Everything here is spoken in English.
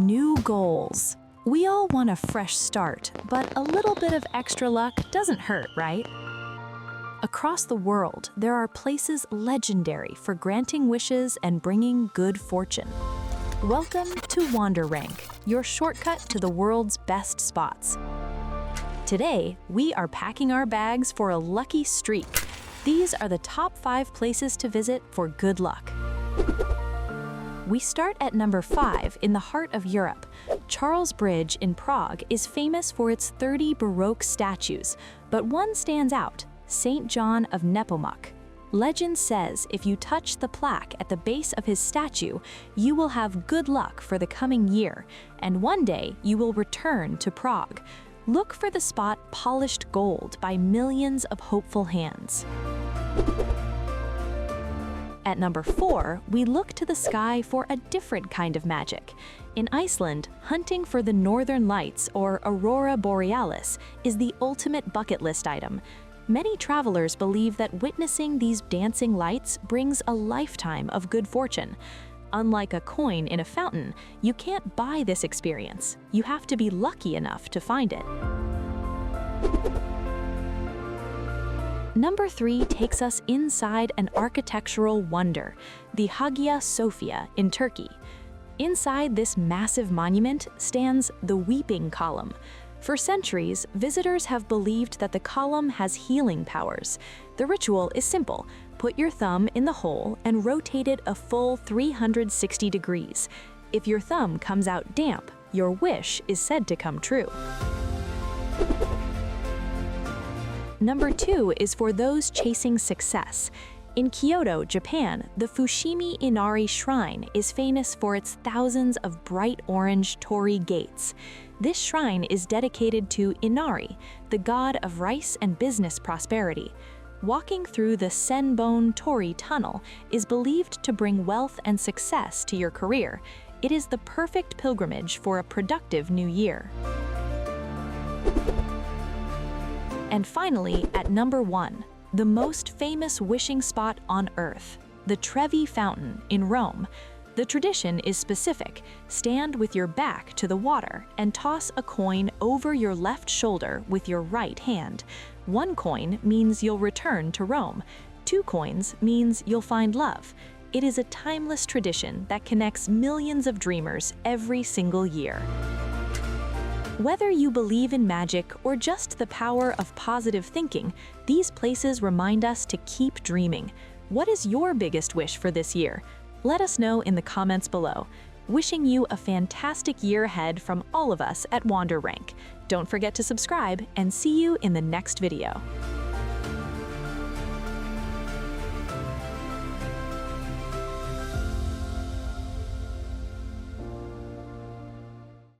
New goals. We all want a fresh start, but a little bit of extra luck doesn't hurt, right? Across the world, there are places legendary for granting wishes and bringing good fortune. Welcome to Wander Rank, your shortcut to the world's best spots. Today, we are packing our bags for a lucky streak. These are the top 5 places to visit for good luck. We start at number 5 in the heart of Europe. Charles Bridge in Prague is famous for its 30 Baroque statues, but one stands out, St. John of Nepomuk. Legend says if you touch the plaque at the base of his statue, you will have good luck for the coming year, and one day you will return to Prague. Look for the spot polished gold by millions of hopeful hands. At number 4, we look to the sky for a different kind of magic. In Iceland, hunting for the northern lights, or aurora borealis, is the ultimate bucket list item. Many travelers believe that witnessing these dancing lights brings a lifetime of good fortune. Unlike a coin in a fountain, you can't buy this experience. You have to be lucky enough to find it. Number 3 takes us inside an architectural wonder, the Hagia Sophia in Turkey. Inside this massive monument stands the Weeping Column. For centuries, visitors have believed that the column has healing powers. The ritual is simple. Put your thumb in the hole and rotate it a full 360 degrees. If your thumb comes out damp, your wish is said to come true. Number 2 is for those chasing success. In Kyoto, Japan, the Fushimi Inari Shrine is famous for its thousands of bright orange torii gates. This shrine is dedicated to Inari, the god of rice and business prosperity. Walking through the Senbon Torii Tunnel is believed to bring wealth and success to your career. It is the perfect pilgrimage for a productive new year. And finally, at number 1, the most famous wishing spot on Earth, the Trevi Fountain in Rome. The tradition is specific. Stand with your back to the water and toss a coin over your left shoulder with your right hand. 1 coin means you'll return to Rome. 2 coins means you'll find love. It is a timeless tradition that connects millions of dreamers every single year. Whether you believe in magic or just the power of positive thinking, these places remind us to keep dreaming. What is your biggest wish for this year? Let us know in the comments below. Wishing you a fantastic year ahead from all of us at Wander Rank. Don't forget to subscribe and see you in the next video.